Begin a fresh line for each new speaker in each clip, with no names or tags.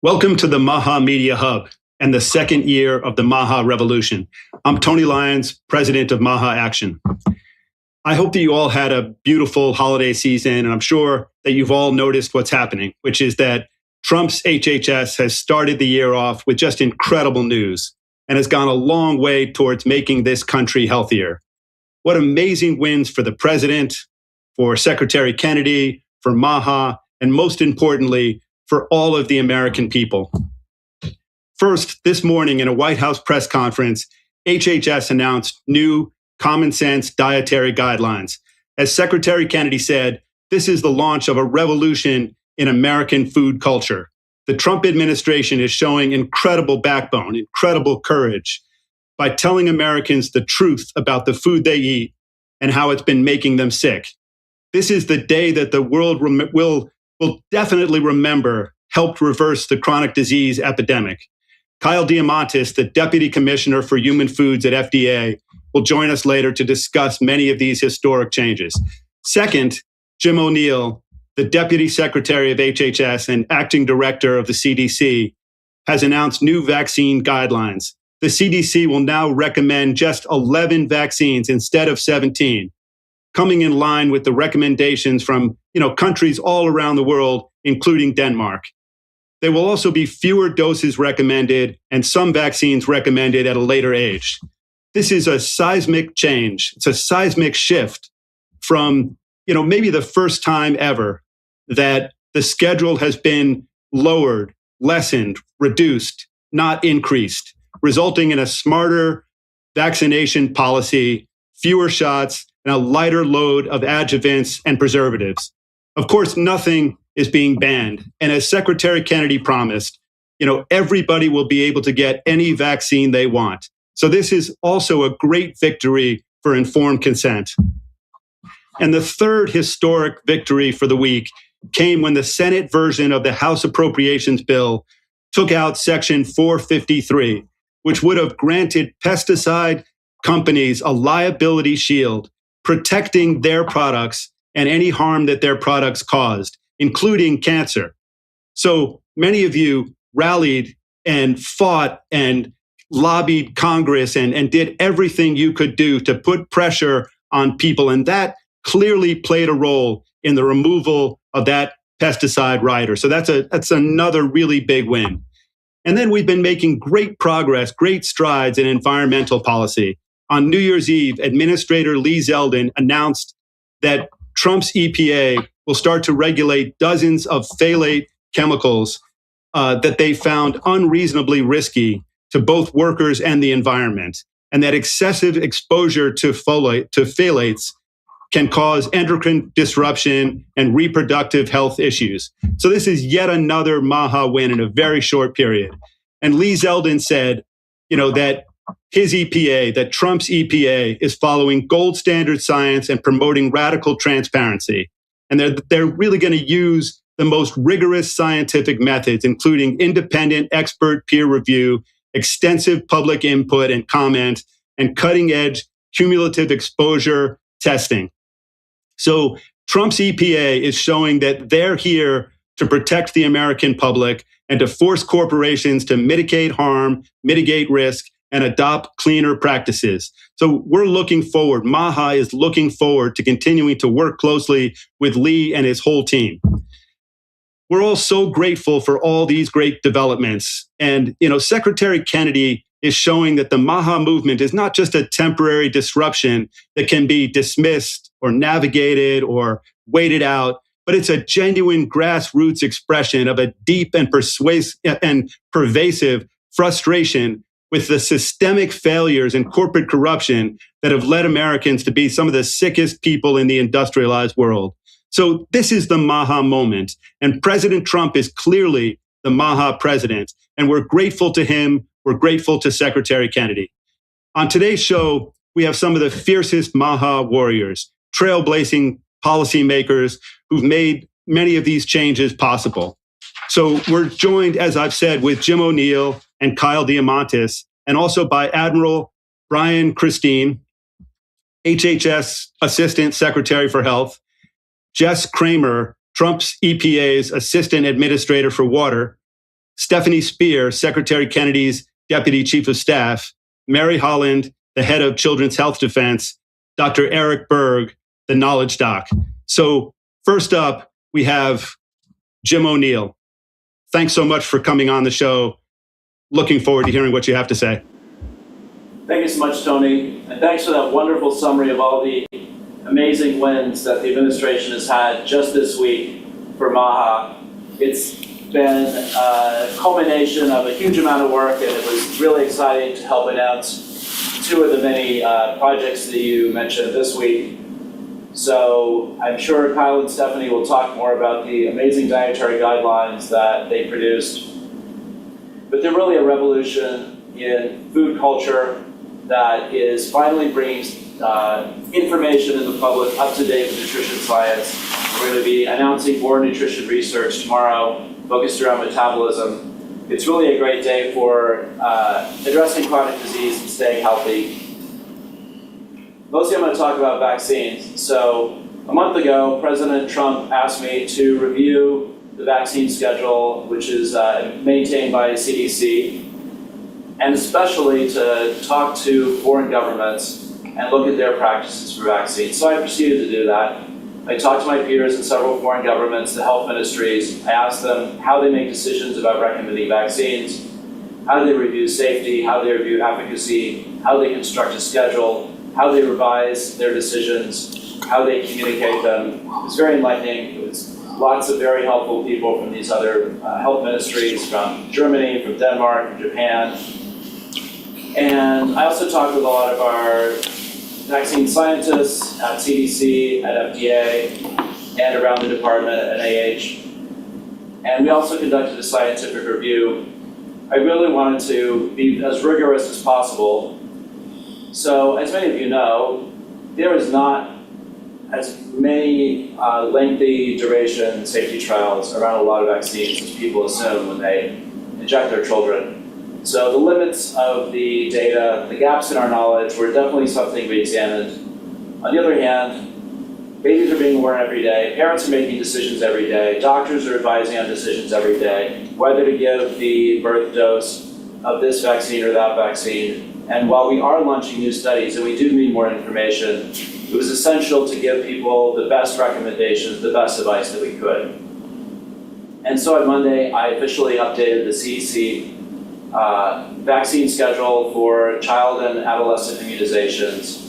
Welcome to the MAHA Media Hub and the second year of the MAHA Revolution. I'm Tony Lyons, president of MAHA Action. I hope that you all had a beautiful holiday season, and I'm sure that you've all noticed what's happening, which is that Trump's HHS has started the year off with just incredible news and has gone a long way towards making this country healthier. What amazing wins for the president, for Secretary Kennedy, for MAHA, and most importantly, for all of the American people. First, this morning in a White House press conference, HHS announced new common sense dietary guidelines. As Secretary Kennedy said, this is the launch of a revolution in American food culture. The Trump administration is showing incredible backbone, incredible courage by telling Americans the truth about the food they eat and how it's been making them sick. This is the day that the world will definitely remember helped reverse the chronic disease epidemic. Kyle Diamantas, the Deputy Commissioner for Human Foods at FDA, will join us later to discuss many of these historic changes. Second, Jim O'Neill, the Deputy Secretary of HHS and Acting Director of the CDC, has announced new vaccine guidelines. The CDC will now recommend just 11 vaccines instead of 17, coming in line with the recommendations from countries all around the world, including Denmark. There will also be fewer doses recommended and some vaccines recommended at a later age. This is a seismic change. It's a seismic shift from, maybe the first time ever that the schedule has been lowered, lessened, reduced, not increased, resulting in a smarter vaccination policy, fewer shots, and a lighter load of adjuvants and preservatives. Of course, nothing is being banned. And as Secretary Kennedy promised, everybody will be able to get any vaccine they want. So this is also a great victory for informed consent. And the third historic victory for the week came when the Senate version of the House Appropriations Bill took out Section 453, which would have granted pesticide companies a liability shield protecting their products and any harm that their products caused, including cancer. So many of you rallied and fought and lobbied Congress and did everything you could do to put pressure on people. And that clearly played a role in the removal of that pesticide rider. So that's another really big win. And then we've been making great progress, great strides in environmental policy. On New Year's Eve, Administrator Lee Zeldin announced that Trump's EPA will start to regulate dozens of phthalate chemicals that they found unreasonably risky to both workers and the environment, and that excessive exposure to phthalates can cause endocrine disruption and reproductive health issues. So this is yet another MAHA win in a very short period. And Lee Zeldin said, that his EPA, that Trump's EPA is following gold standard science and promoting radical transparency. And they're really going to use the most rigorous scientific methods, including independent expert peer review, extensive public input and comment, and cutting edge cumulative exposure testing. So Trump's EPA is showing that they're here to protect the American public and to force corporations to mitigate harm, mitigate risk, and adopt cleaner practices. So we're looking forward. MAHA is looking forward to continuing to work closely with Lee and his whole team. We're all so grateful for all these great developments. And, Secretary Kennedy is showing that the MAHA movement is not just a temporary disruption that can be dismissed or navigated or waited out, but it's a genuine grassroots expression of a deep and pervasive frustration with the systemic failures and corporate corruption that have led Americans to be some of the sickest people in the industrialized world. So this is the MAHA moment, and President Trump is clearly the MAHA president, and we're grateful to him. We're grateful to Secretary Kennedy. On today's show, we have some of the fiercest MAHA warriors, trailblazing policymakers who've made many of these changes possible. So we're joined, as I've said, with Jim O'Neill and Kyle Diamantas, and also by Admiral Brian Christine, HHS Assistant Secretary for Health, Jess Kramer, Trump's EPA's Assistant Administrator for Water, Stephanie Spear, Secretary Kennedy's Deputy Chief of Staff, Mary Holland, the head of Children's Health Defense, Dr. Eric Berg, the Knowledge Doc. So first up, we have Jim O'Neill. Thanks so much for coming on the show. Looking forward to hearing what you have to say.
Thank you so much, Tony. And thanks for that wonderful summary of all the amazing wins that the administration has had just this week for MAHA. It's been a culmination of a huge amount of work, and it was really exciting to help announce two of the many projects that you mentioned this week. So I'm sure Kyle and Stephanie will talk more about the amazing dietary guidelines that they produced. But they're really a revolution in food culture that is finally bringing information in the public up to date with nutrition science. We're going to be announcing more nutrition research tomorrow focused around metabolism. It's really a great day for addressing chronic disease and staying healthy. Mostly I'm going to talk about vaccines. So a month ago, President Trump asked me to review the vaccine schedule, which is maintained by CDC, and especially to talk to foreign governments and look at their practices for vaccines. So I proceeded to do that. I talked to my peers in several foreign governments, the health ministries. I asked them how they make decisions about recommending vaccines, how do they review safety, how they review efficacy, how they construct a schedule, how they revise their decisions, how they communicate them. It was very enlightening. It was lots of very helpful people from these other health ministries, from Germany, from Denmark, from Japan. And I also talked with a lot of our vaccine scientists at CDC, at FDA, and around the department at NIH. And we also conducted a scientific review. I really wanted to be as rigorous as possible. So, as many of you know, there is not as many lengthy duration safety trials around a lot of vaccines as people assume when they inject their children. So the limits of the data, the gaps in our knowledge were definitely something we examined. On the other hand, babies are being born every day, parents are making decisions every day, doctors are advising on decisions every day, whether to give the birth dose of this vaccine or that vaccine. And while we are launching new studies and we do need more information, it was essential to give people the best recommendations, the best advice that we could. And so on Monday, I officially updated the CDC vaccine schedule for child and adolescent immunizations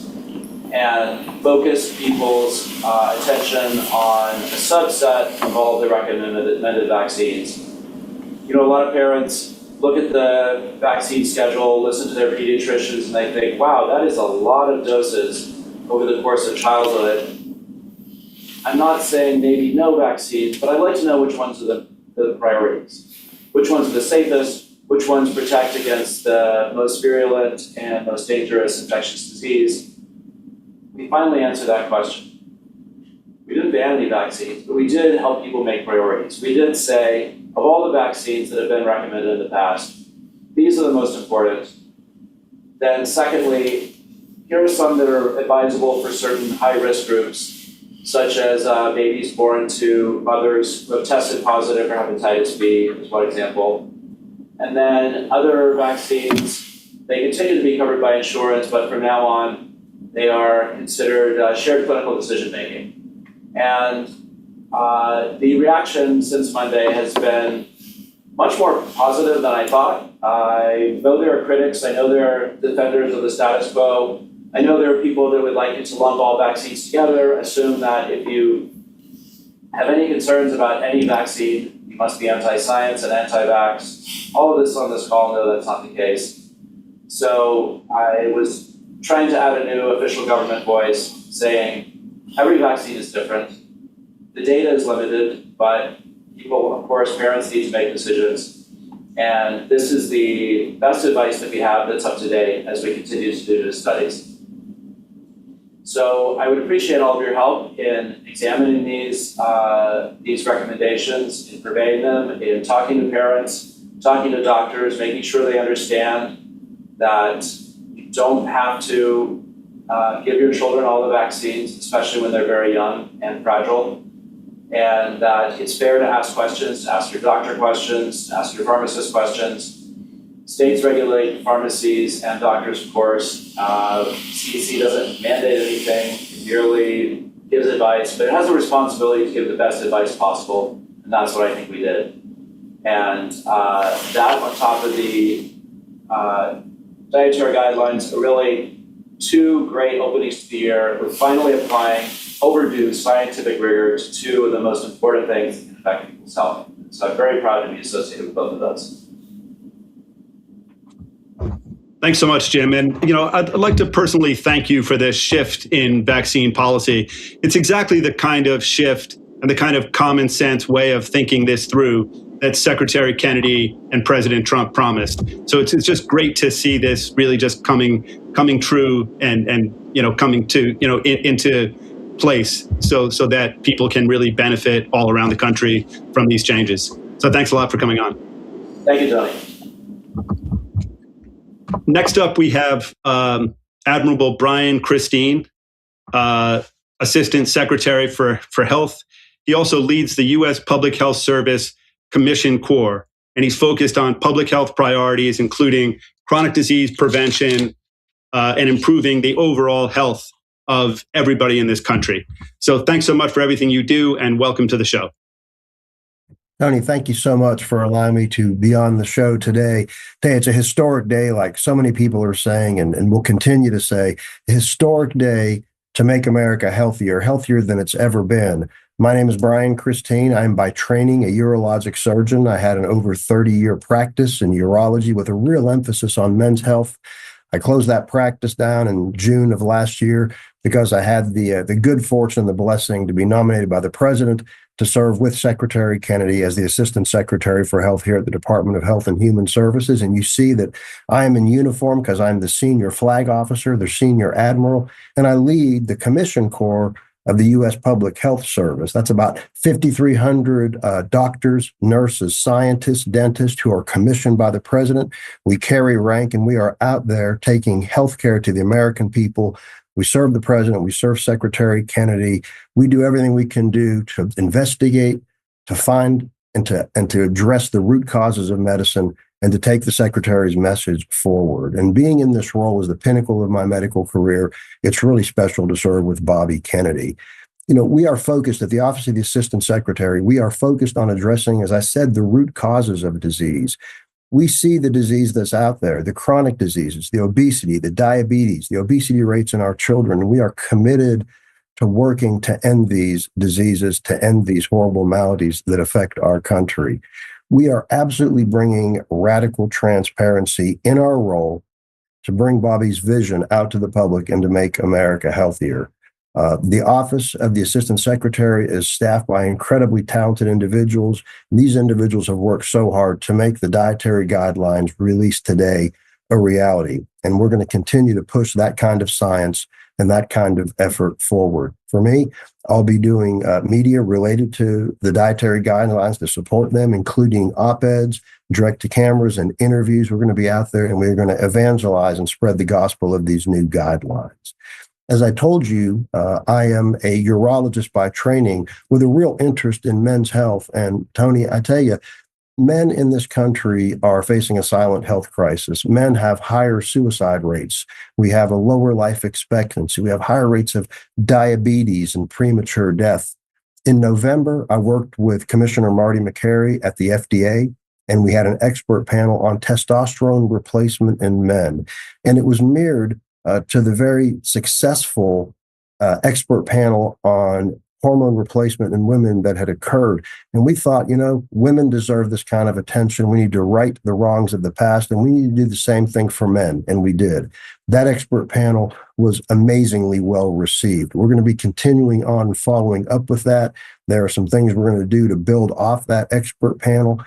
and focused people's attention on a subset of all the recommended vaccines. You know, a lot of parents look at the vaccine schedule, listen to their pediatricians, and they think, wow, that is a lot of doses over the course of childhood. I'm not saying maybe no vaccines, but I'd like to know which ones are the priorities. Which ones are the safest, which ones protect against the most virulent and most dangerous infectious disease. We finally answered that question. We didn't ban any vaccines, but we did help people make priorities. We did say, of all the vaccines that have been recommended in the past, these are the most important. Then secondly, here are some that are advisable for certain high-risk groups, such as babies born to mothers who have tested positive for hepatitis B, is one example. And then other vaccines, they continue to be covered by insurance, but from now on, they are considered shared clinical decision-making. And the reaction since Monday has been much more positive than I thought. I know there are critics, I know there are defenders of the status quo. I know there are people that would like you to lump all vaccines together, assume that if you have any concerns about any vaccine, you must be anti-science and anti-vax. All of this on this call know that's not the case. So I was trying to add a new official government voice saying, every vaccine is different. The data is limited, but people, of course, parents need to make decisions. And this is the best advice that we have that's up to date as we continue to do the studies. So I would appreciate all of your help in examining these recommendations, in purveying them, in talking to parents, talking to doctors, making sure they understand that you don't have to give your children all the vaccines, especially when they're very young and fragile. and that it's fair to ask questions, to ask your doctor questions, to ask your pharmacist questions. States regulate pharmacies and doctors, of course. CDC doesn't mandate anything, it merely gives advice, but it has a responsibility to give the best advice possible, and that's what I think we did. And that on top of the dietary guidelines are really two great openings to the year. We're finally applying overdue scientific rigor to two of the most important things that can affect people's health. So I'm very proud to be associated with both of those.
Thanks so much, Jim. And, I'd like to personally thank you for this shift in vaccine policy. It's exactly the kind of shift and the kind of common sense way of thinking this through that Secretary Kennedy and President Trump promised. So it's just great to see this really just coming true and coming to, into place so that people can really benefit all around the country from these changes. So thanks a lot for coming on.
Thank you, Tony.
Next up, we have Admiral Brian Christine, Assistant Secretary for Health. He also leads the U.S. Public Health Service Commission Corps, and he's focused on public health priorities, including chronic disease prevention and improving the overall health of everybody in this country. So thanks so much for everything you do, and welcome to the show.
Tony, thank you so much for allowing me to be on the show today. It's a historic day, like so many people are saying, and will continue to say, a historic day to make America healthier than it's ever been. My name is Brian Christine. I'm by training a urologic surgeon. I had an over 30-year practice in urology with a real emphasis on men's health. I closed that practice down in June of last year because I had the good fortune, the blessing to be nominated by the president to serve with Secretary Kennedy as the Assistant Secretary for Health here at the Department of Health and Human Services. And you see that I am in uniform because I'm the senior flag officer, the senior admiral, and I lead the Commission Corps of the U.S. Public Health Service. That's about 5,300 doctors, nurses, scientists, dentists who are commissioned by the president. We carry rank and we are out there taking health care to the American people. We serve the president, we serve Secretary Kennedy. We do everything we can do to investigate, to find, and to address the root causes of medicine and to take the secretary's message forward. And being in this role is the pinnacle of my medical career. It's really special to serve with Bobby Kennedy. We are focused at the Office of the Assistant Secretary. We are focused on addressing, as I said, the root causes of disease. We see the disease that's out there, the chronic diseases, the obesity, the diabetes, the obesity rates in our children, and we are committed to working to end these diseases, to end these horrible maladies that affect our country. We are absolutely bringing radical transparency in our role to bring Bobby's vision out to the public and to make America healthier. The Office of the Assistant Secretary is staffed by incredibly talented individuals. And these individuals have worked so hard to make the dietary guidelines released today a reality. And we're going to continue to push that kind of science and that kind of effort forward. For me, I'll be doing media related to the dietary guidelines to support them, including op-eds, direct-to-cameras, and interviews. We're going to be out there and we're going to evangelize and spread the gospel of these new guidelines. As I told you, I am a urologist by training with a real interest in men's health. And Tony, I tell you, men in this country are facing a silent health crisis. Men have higher suicide rates. We have a lower life expectancy. We have higher rates of diabetes and premature death. In November, I worked with Commissioner Marty McCary at the FDA, and we had an expert panel on testosterone replacement in men. And it was mirrored to the very successful expert panel on hormone replacement in women that had occurred. And we thought, women deserve this kind of attention. We need to right the wrongs of the past, and we need to do the same thing for men. And we did. That expert panel was amazingly well received. We're going to be continuing on and following up with that. There are some things we're going to do to build off that expert panel.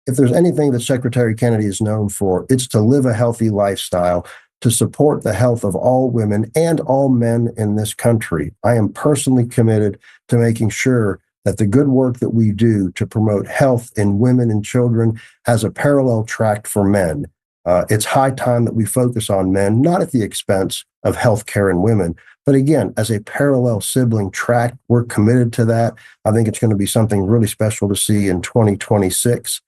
If there's anything that Secretary Kennedy is known for, it's to live a healthy lifestyle, to support the health of all women and all men in this country. I am personally committed to making sure that the good work that we do to promote health in women and children has a parallel track for men. It's high time that we focus on men, not at the expense of healthcare in women. But again, as a parallel sibling track, we're committed to that. I think it's going to be something really special to see in 2026.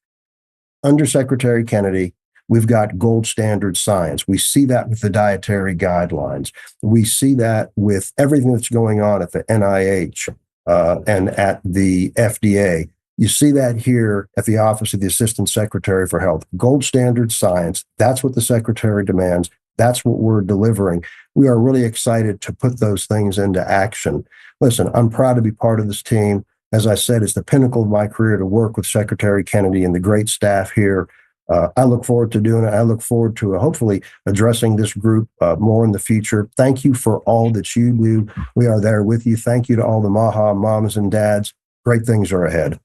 Under Secretary Kennedy, we've got gold standard science. We see that with the dietary guidelines. We see that with everything that's going on at the NIH and at the FDA. You see that here at the Office of the Assistant Secretary for Health. Gold standard science, that's what the Secretary demands. That's what we're delivering. We are really excited to put those things into action. Listen, I'm proud to be part of this team. As I said, it's the pinnacle of my career to work with Secretary Kennedy and the great staff here. I look forward to doing it. I look forward to hopefully addressing this group more in the future. Thank you for all that you do. We are there with you. Thank you to all the MAHA moms and dads. Great things are ahead.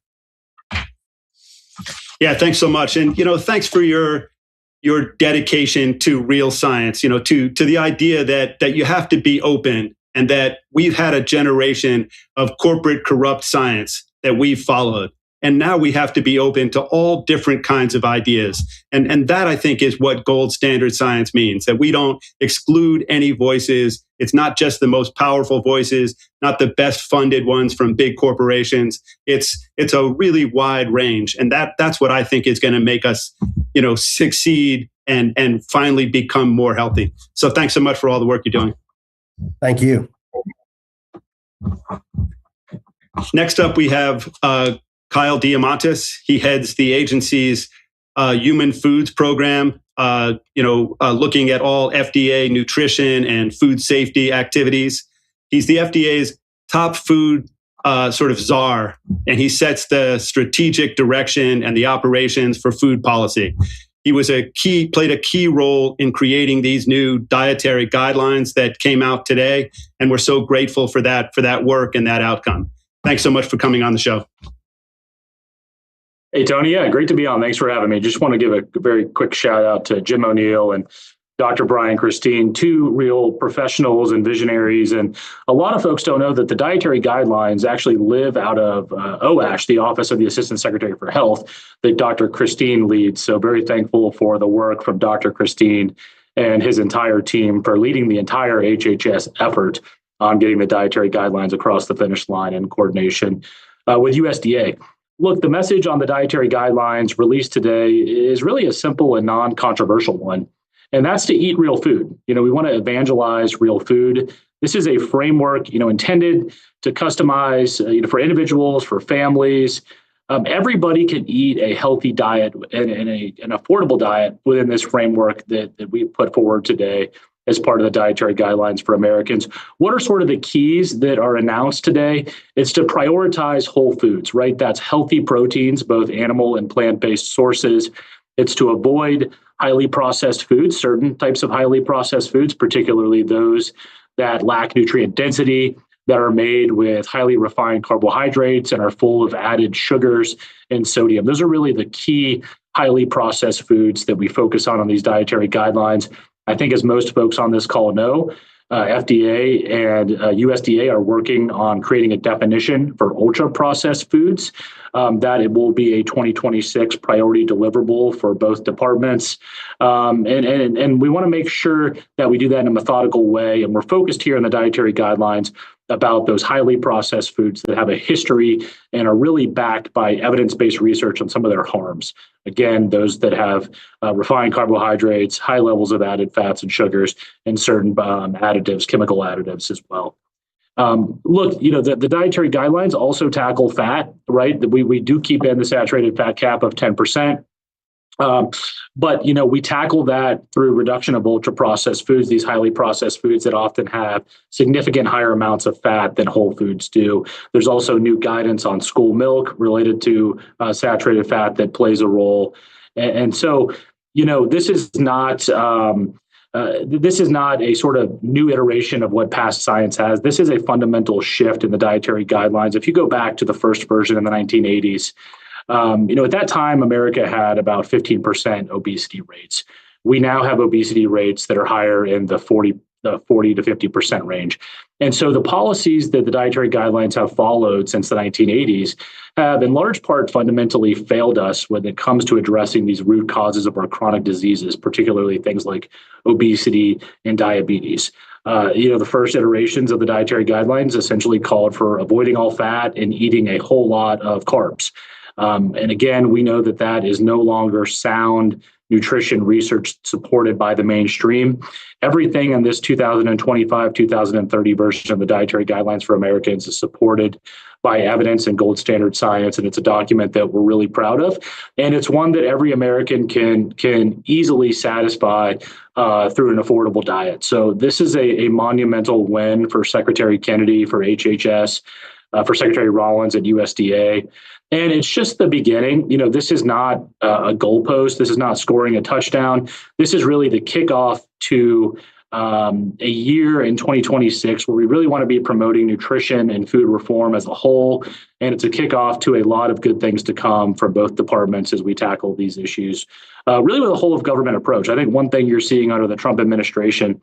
Yeah, thanks so much. And, thanks for your dedication to real science, to the idea that you have to be open, and that we've had a generation of corporate corrupt science that we've followed. And now we have to be open to all different kinds of ideas. And that, I think, is what gold standard science means, that we don't exclude any voices. It's not just the most powerful voices, not the best funded ones from big corporations. It's a really wide range. And that's what I think is going to make us, succeed and finally become more healthy. So thanks so much for all the work you're doing.
Thank you.
Next up, we have Kyle Diamantas. He heads the agency's human foods program, looking at all FDA nutrition and food safety activities. He's the FDA's top food sort of czar, and he sets the strategic direction and the operations for food policy. He played a key role in creating these new dietary guidelines that came out today, and we're so grateful for that work and that outcome. Thanks so much for coming on the show.
Hey, Tony. Yeah, great to be on. Thanks for having me. Just want to give a very quick shout out to Jim O'Neill and Dr. Brian Christine, two real professionals and visionaries. And a lot of folks don't know that the dietary guidelines actually live out of OASH, the Office of the Assistant Secretary for Health, that Dr. Christine leads. So very thankful for the work from Dr. Christine and his entire team for leading the entire HHS effort on getting the dietary guidelines across the finish line in coordination with USDA. Look, the message on the dietary guidelines released today is really a simple and non-controversial one, and that's to eat real food. We want to evangelize real food. This is a framework, intended to customize, for individuals, for families. Everybody can eat a healthy diet and an affordable diet within this framework that we put forward today as part of the dietary guidelines for Americans. What are sort of the keys that are announced today? It's to prioritize whole foods, right? That's healthy proteins, both animal and plant-based sources. It's to avoid highly processed foods, certain types of highly processed foods, particularly those that lack nutrient density, that are made with highly refined carbohydrates and are full of added sugars and sodium. Those are really the key highly processed foods that we focus on these dietary guidelines. I think, as most folks on this call know, FDA and USDA are working on creating a definition for ultra-processed foods. That it will be a 2026 priority deliverable for both departments. And we want to make sure that we do that in a methodical way. And we're focused here in the dietary guidelines about those highly processed foods that have a history and are really backed by evidence-based research on some of their harms. Again, those that have refined carbohydrates, high levels of added fats and sugars, and certain additives, chemical additives as well. Look, the dietary guidelines also tackle fat, right? We do keep in the saturated fat cap of 10%. But we tackle that through reduction of ultra-processed foods, these highly processed foods that often have significant higher amounts of fat than whole foods do. There's also new guidance on school milk related to saturated fat that plays a role. And so, this is not a sort of new iteration of what past science has. This is a fundamental shift in the dietary guidelines. If you go back to the first version in the 1980s, at that time, America had about 15% obesity rates. We now have obesity rates that are higher in the 40 to 50% range. And so the policies that the dietary guidelines have followed since the 1980s have in large part fundamentally failed us when it comes to addressing these root causes of our chronic diseases, particularly things like obesity and diabetes. The first iterations of the dietary guidelines essentially called for avoiding all fat and eating a whole lot of carbs. And again, we know that that is no longer sound nutrition research supported by the mainstream. Everything in this 2025, 2030 version of the Dietary Guidelines for Americans is supported by evidence and gold standard science, and it's a document that we're really proud of. And it's one that every American can easily satisfy through an affordable diet. So this is a monumental win for Secretary Kennedy, for HHS, for Secretary Rollins at USDA. And it's just the beginning. This is not a goalpost. This is not scoring a touchdown. This is really the kickoff to a year in 2026 where we really want to be promoting nutrition and food reform as a whole. And it's a kickoff to a lot of good things to come from both departments as we tackle these issues, really with a whole of government approach. I think one thing you're seeing under the Trump administration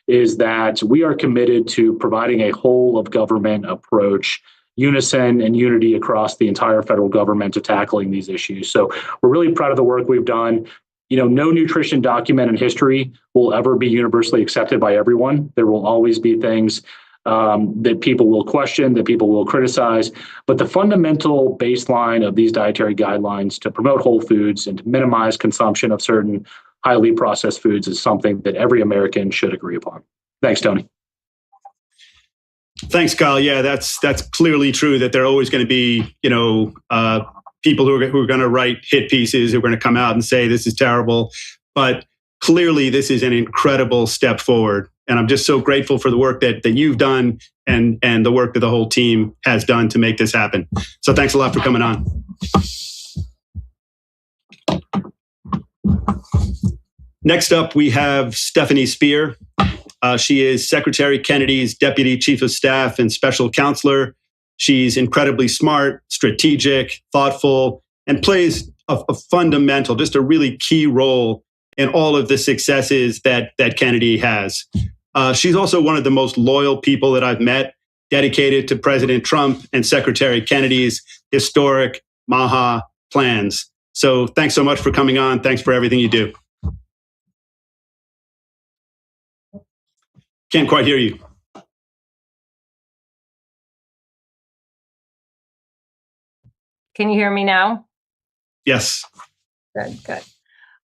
is that we are committed to providing a whole of government approach, unison and unity across the entire federal government to tackling these issues. So we're really proud of the work we've done. No nutrition document in history will ever be universally accepted by everyone. There will always be things that people will question, that people will criticize. But the fundamental baseline of these dietary guidelines to promote whole foods and to minimize consumption of certain highly processed foods is something that every American should agree upon. Thanks, Tony.
Thanks, Kyle. Yeah, that's clearly true that there are always going to be, people who are going to write hit pieces, who are going to come out and say this is terrible. But clearly, this is an incredible step forward. And I'm just so grateful for the work that you've done and the work that the whole team has done to make this happen. So thanks a lot for coming on. Next up, we have Stephanie Spear. She is Secretary Kennedy's Deputy Chief of Staff and Special Counselor. She's incredibly smart, strategic, thoughtful, and plays a fundamental, just a really key role in all of the successes that Kennedy has. She's also one of the most loyal people that I've met, dedicated to President Trump and Secretary Kennedy's historic MAHA plans. So thanks so much for coming on. Thanks for everything you do. Can't quite hear you.
Can you hear me now?
Yes.
Good.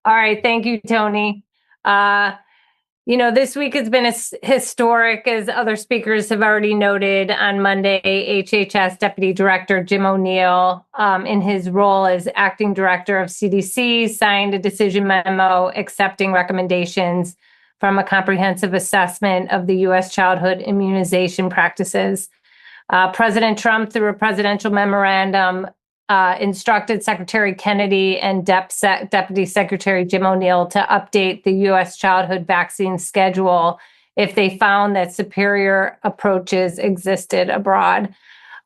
All right. Thank you, Tony. This week has been historic, as other speakers have already noted. On Monday, HHS Deputy Director Jim O'Neill, in his role as acting director of CDC, signed a decision memo accepting recommendations from a comprehensive assessment of the U.S. childhood immunization practices. President Trump, through a presidential memorandum, instructed Secretary Kennedy and Deputy Secretary Jim O'Neill to update the U.S. childhood vaccine schedule if they found that superior approaches existed abroad.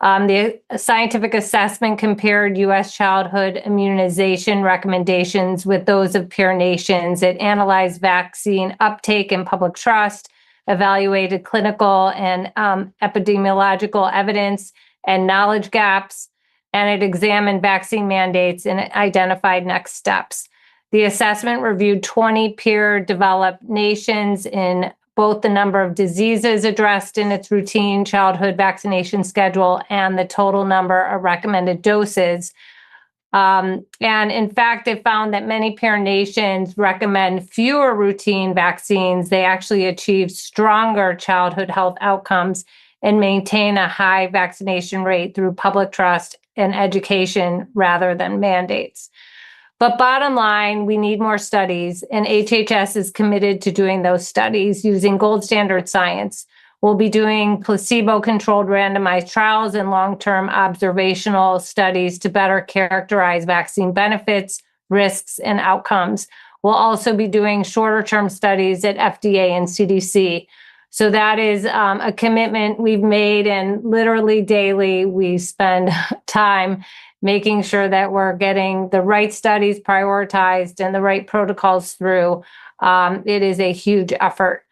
The scientific assessment compared U.S. childhood immunization recommendations with those of peer nations. It analyzed vaccine uptake and public trust, evaluated clinical and epidemiological evidence and knowledge gaps, and it examined vaccine mandates and identified next steps. The assessment reviewed 20 peer-developed nations in both the number of diseases addressed in its routine childhood vaccination schedule and the total number of recommended doses. And in fact, it found that many peer nations recommend fewer routine vaccines. They actually achieve stronger childhood health outcomes and maintain a high vaccination rate through public trust and education rather than mandates. But bottom line, we need more studies, and HHS is committed to doing those studies using gold standard science. We'll be doing placebo-controlled randomized trials and long-term observational studies to better characterize vaccine benefits, risks, and outcomes. We'll also be doing shorter-term studies at FDA and CDC. So that is a commitment we've made, and literally daily we spend time making sure that we're getting the right studies prioritized and the right protocols through. It is a huge effort.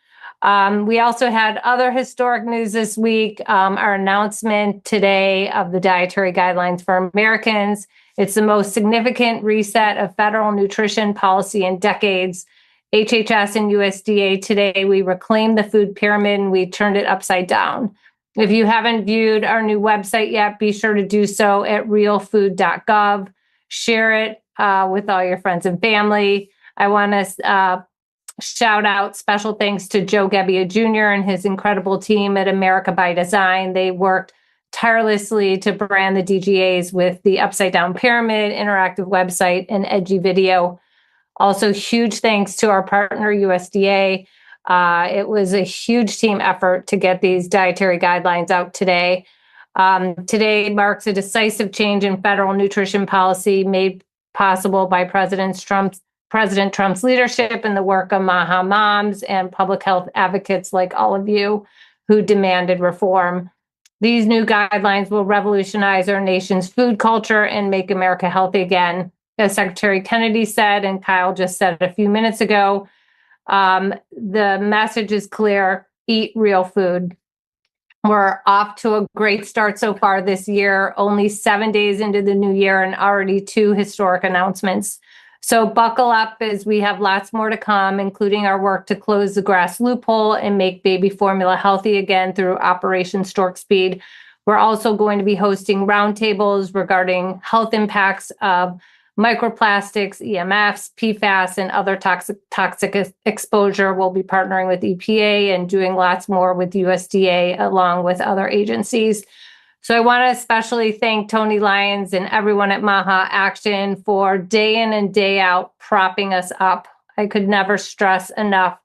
We also had other historic news this week. Our announcement today of the Dietary Guidelines for Americans. It's the most significant reset of federal nutrition policy in decades. HHS and USDA today, we reclaimed the food pyramid and we turned it upside down. If you haven't viewed our new website yet, be sure to do so at realfood.gov. Share it with all your friends and family. I want to shout out special thanks to Joe Gebbia Jr. and his incredible team at America by Design. They worked tirelessly to brand the DGAs with the upside down pyramid, interactive website, and edgy video. Also, huge thanks to our partner, USDA. It was a huge team effort to get these dietary guidelines out today. Today marks a decisive change in federal nutrition policy made possible by President Trump's leadership and the work of MAHA moms and public health advocates like all of you who demanded reform. These new guidelines will revolutionize our nation's food culture and make America healthy again. As Secretary Kennedy said, and Kyle just said a few minutes ago, the message is clear: eat real food. We're off to a great start so far this year, only 7 days into the new year and already 2 historic announcements. So buckle up as we have lots more to come, including our work to close the GRAS loophole and make baby formula healthy again through Operation Stork Speed. We're also going to be hosting roundtables regarding health impacts of microplastics, EMFs, PFAS, and other toxic exposure. We'll be partnering with EPA and doing lots more with USDA along with other agencies. So I want to especially thank Tony Lyons and everyone at MAHA Action for day in and day out propping us up. I could never stress enough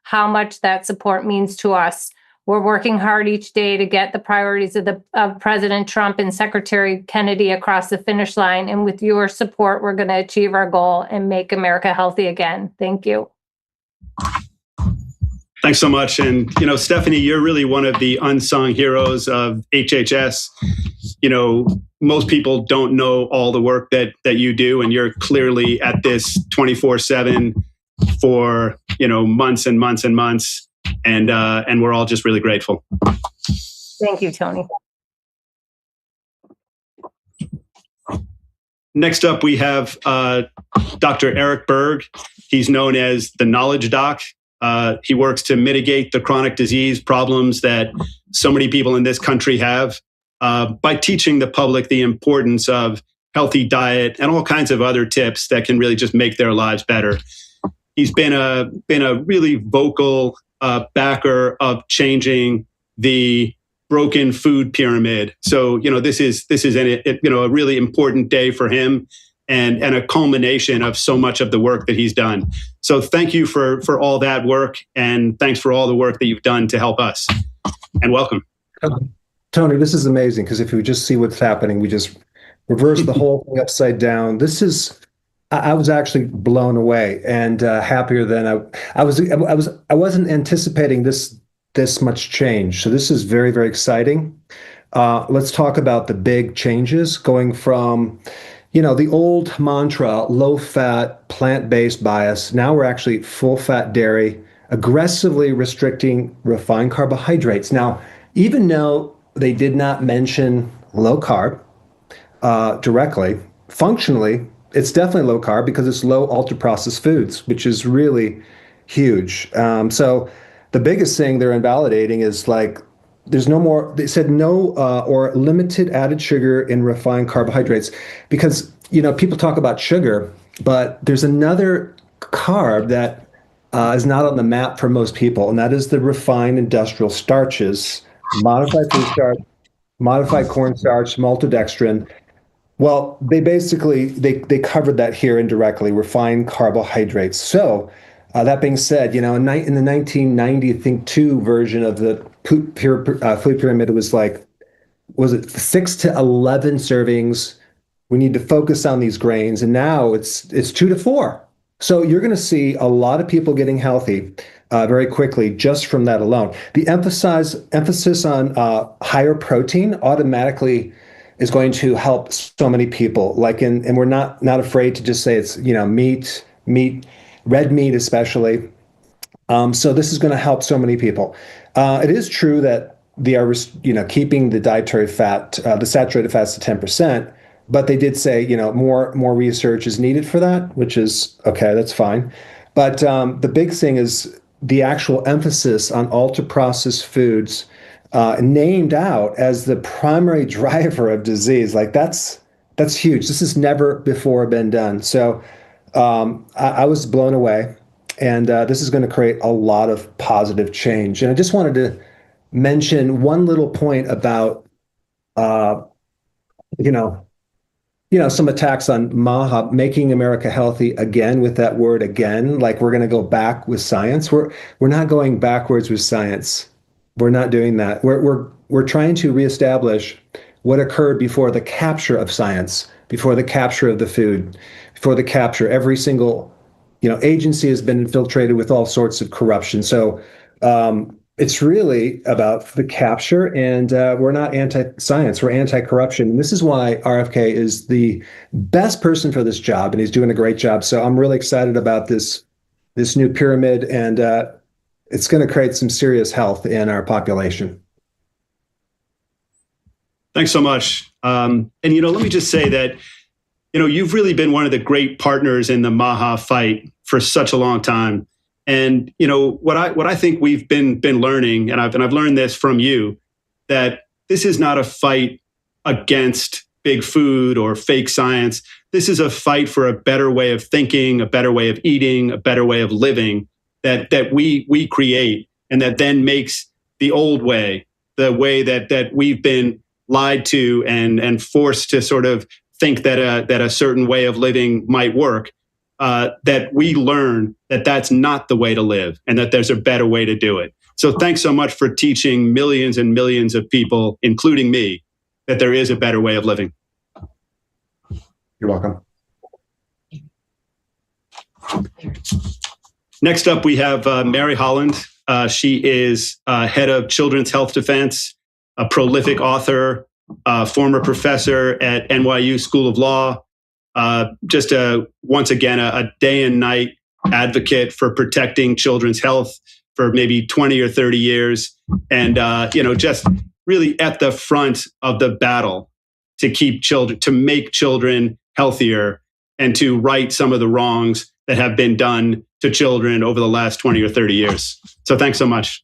how much that support means to us. We're working hard each day to get the priorities of President Trump and Secretary Kennedy across the finish line. And with your support, we're going to achieve our goal and make America healthy again. Thank you.
Thanks so much. And, Stephanie, you're really one of the unsung heroes of HHS. Most people don't know all the work that you do, and you're clearly at this 24/7 for, months and months and months. And we're all just really grateful.
Thank you, Tony.
Next up, we have Dr. Eric Berg. He's known as the Knowledge Doc. He works to mitigate the chronic disease problems that so many people in this country have by teaching the public the importance of healthy diet and all kinds of other tips that can really just make their lives better. He's been a really vocal backer of changing the broken food pyramid. So, this is a really important day for him and a culmination of so much of the work that he's done. So thank you for all that work, and thanks for all the work that you've done to help us. And welcome.
Tony, this is amazing, because if you just see what's happening, we just reverse the whole thing upside down. I was actually blown away and happier than I wasn't anticipating this much change. So this is very, very exciting. Let's talk about the big changes going from, the old mantra, low-fat, plant-based bias. Now we're actually full-fat dairy, aggressively restricting refined carbohydrates. Now, even though they did not mention low carb directly, functionally, it's definitely low carb because it's low ultra-processed foods, which is really huge. So the biggest thing they're invalidating is there's no more, they said no or limited added sugar in refined carbohydrates, because, people talk about sugar, but there's another carb that is not on the map for most people, and that is the refined industrial starches, modified food starch, modified cornstarch, maltodextrin. Well, they basically, they covered that here indirectly, refined carbohydrates. So that being said, in the 1990, I think, 2 version of the food pyramid, it was it 6 to 11 servings? We need to focus on these grains. And now it's 2 to 4. So you're going to see a lot of people getting healthy very quickly just from that alone. The emphasis on higher protein automatically is going to help so many people. And we're not afraid to just say it's, meat, red meat especially. So this is going to help so many people. It is true that they are, keeping the dietary fat, the saturated fats to 10%, but they did say, more research is needed for that, which is okay, that's fine. But the big thing is the actual emphasis on ultra-processed foods named out as the primary driver of disease. Like that's huge. This has never before been done. So I was blown away, and this is going to create a lot of positive change. And I just wanted to mention one little point about, some attacks on MAHA, making America healthy again, with that word again, like we're going to go back with science. We're not going backwards with science. We're not doing that. We're trying to reestablish what occurred before the capture of science, before the capture of the food, before the capture. Every single, agency has been infiltrated with all sorts of corruption. So it's really about the capture, and we're not anti-science, we're anti-corruption. And this is why RFK is the best person for this job, and he's doing a great job. So I'm really excited about this new pyramid, and it's going to create some serious health in our population.
Thanks so much. And, let me just say that, you've really been one of the great partners in the MAHA fight for such a long time. And what I think we've been learning, and I've learned this from you, that this is not a fight against big food or fake science. This is a fight for a better way of thinking, a better way of eating, a better way of living that we create, and that then makes the old way, the way that we've been lied to and forced to sort of think that a certain way of living might work. That we learn that that's not the way to live, and that there's a better way to do it. So thanks so much for teaching millions and millions of people, including me, that there is a better way of living.
You're welcome.
Next up, we have Mary Holland. She is head of Children's Health Defense, a prolific author, former professor at NYU School of Law, just once again, a day and night advocate for protecting children's health for maybe 20 or 30 years. And, just really at the front of the battle to make children healthier and to right some of the wrongs that have been done to children over the last 20 or 30 years. So thanks so much.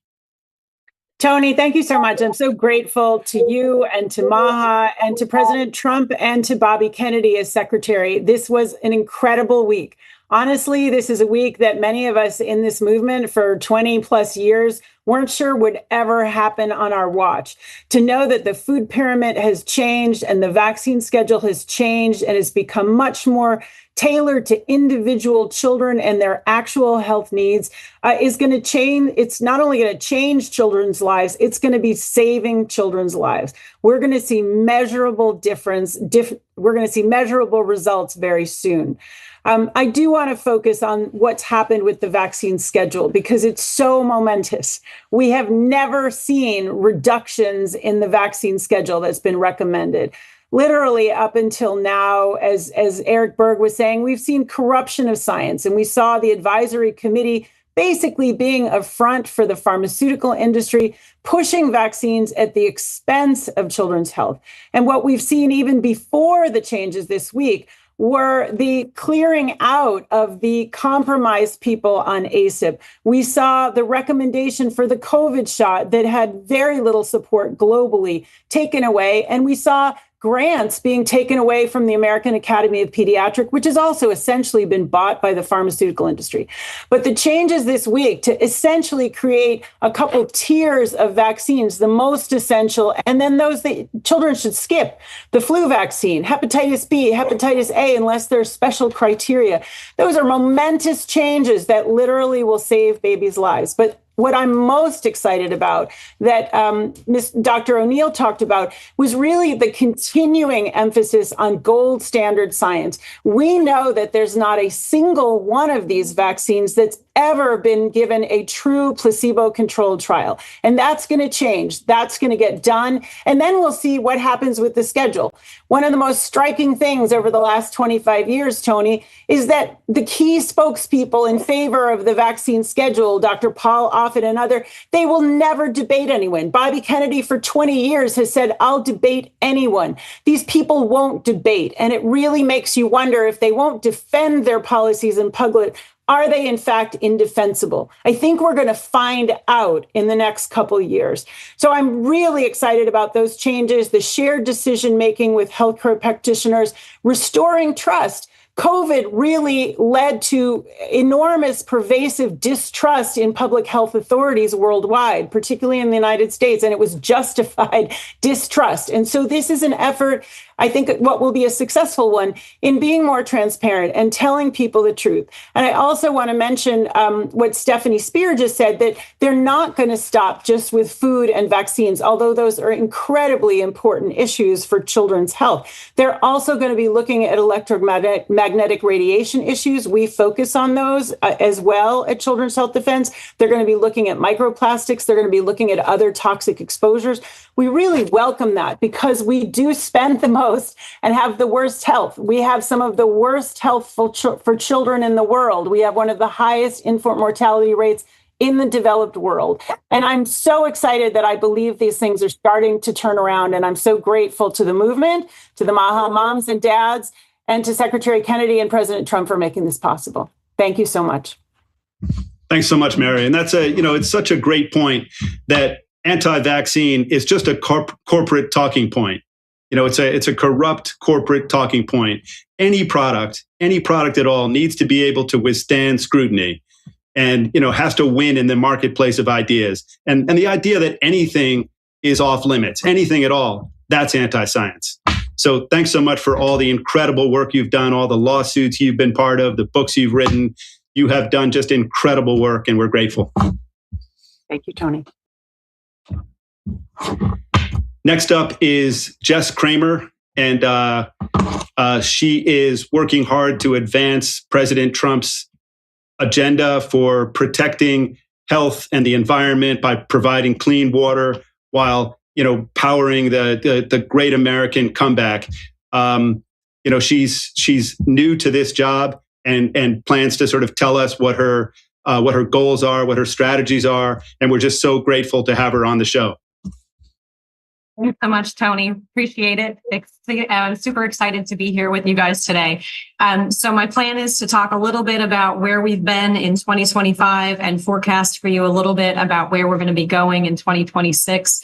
Tony, thank you so much. I'm so grateful to you and to MAHA and to President Trump and to Bobby Kennedy as secretary. This was an incredible week. Honestly, this is a week that many of us in this movement for 20 plus years weren't sure would ever happen on our watch. To know that the food pyramid has changed and the vaccine schedule has changed and has become much more tailored to individual children and their actual health needs is going to change. It's not only going to change children's lives, it's going to be saving children's lives. We're going to see measurable we're going to see measurable results very soon. I do want to focus on what's happened with the vaccine schedule because it's so momentous. We have never seen reductions in the vaccine schedule that's been recommended. Literally up until now, as Eric Berg was saying, we've seen corruption of science, and we saw the advisory committee basically being a front for the pharmaceutical industry, pushing vaccines at the expense of children's health. And what we've seen even before the changes this week were the clearing out of the compromised people on ACIP. We saw the recommendation for the COVID shot that had very little support globally taken away. And we saw grants being taken away from the American Academy of Pediatrics, which has also essentially been bought by the pharmaceutical industry. But the changes this week to essentially create a couple tiers of vaccines, the most essential, and then those that children should skip, the flu vaccine, hepatitis B, hepatitis A, unless there's special criteria. Those are momentous changes that literally will save babies' lives. But what I'm most excited about that Dr. O'Neill talked about was really the continuing emphasis on gold standard science. We know that there's not a single one of these vaccines that's ever been given a true placebo-controlled trial. And that's going to change. That's going to get done. And then we'll see what happens with the schedule. One of the most striking things over the last 25 years, Tony, is that the key spokespeople in favor of the vaccine schedule, Dr. Paul Offit and other, they will never debate anyone. Bobby Kennedy for 20 years has said, I'll debate anyone. These people won't debate. And it really makes you wonder if they won't defend their policies in public, Are they, in fact, indefensible? I think we're going to find out in the next couple of years. So I'm really excited about those changes, the shared decision-making with healthcare practitioners, restoring trust. COVID really led to enormous pervasive distrust in public health authorities worldwide, particularly in the United States, and it was justified distrust. And so this is an effort, I think what will be a successful one, in being more transparent and telling people the truth. And I also want to mention what Stephanie Spear just said, that they're not going to stop just with food and vaccines, although those are incredibly important issues for children's health. They're also going to be looking at electromagnetic radiation issues. We focus on those as well at Children's Health Defense. They're going to be looking at microplastics. They're going to be looking at other toxic exposures. We really welcome that because we do spend the most and have the worst health. We have some of the worst health for children in the world. We have one of the highest infant mortality rates in the developed world. And I'm so excited that I believe these things are starting to turn around. And I'm so grateful to the movement, to the MAHA moms and dads, and to Secretary Kennedy and President Trump for making this possible. Thank you so much.
Thanks so much, Mary. And that's it's such a great point that anti-vaccine is just a corporate talking point. It's a corrupt corporate talking point. Any product at all needs to be able to withstand scrutiny and, has to win in the marketplace of ideas. And the idea that anything is off limits, anything at all, that's anti-science. So thanks so much for all the incredible work you've done, all the lawsuits you've been part of, the books you've written. You have done just incredible work, and we're grateful.
Thank you, Tony.
Next up is Jess Kramer, and she is working hard to advance President Trump's agenda for protecting health and the environment by providing clean water while powering the great American comeback. She's new to this job and plans to sort of tell us what her goals are, what her strategies are, and we're just so grateful to have her on the show.
Thanks so much, Tony. Appreciate it. I'm super excited to be here with you guys today. So my plan is to talk a little bit about where we've been in 2025 and forecast for you a little bit about where we're going to be going in 2026.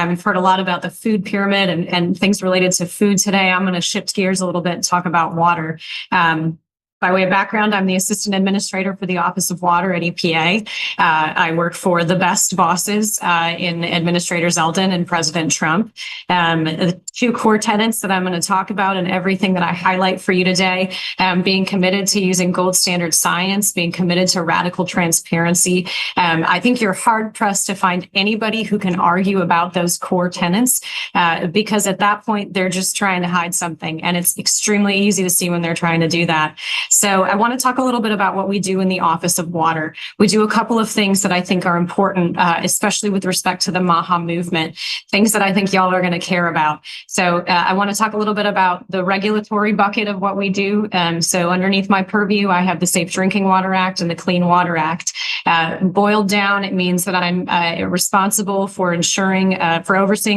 We've heard a lot about the food pyramid and things related to food today. I'm going to shift gears a little bit and talk about water. By way of background, I'm the assistant administrator for the Office of Water at EPA. I work for the best bosses in Administrator Zeldin and President Trump. The two core tenets that I'm going to talk about and everything that I highlight for you today, being committed to using gold standard science, being committed to radical transparency. I think you're hard pressed to find anybody who can argue about those core tenets because at that point, they're just trying to hide something. And it's extremely easy to see when they're trying to do that. So I want to talk a little bit about what we do in the Office of Water. We do a couple of things that I think are important, especially with respect to the MAHA movement, things that I think y'all are going to care about. So I want to talk a little bit about the regulatory bucket of what we do. So underneath my purview, I have the Safe Drinking Water Act and the Clean Water Act. Boiled down, it means that I'm responsible for overseeing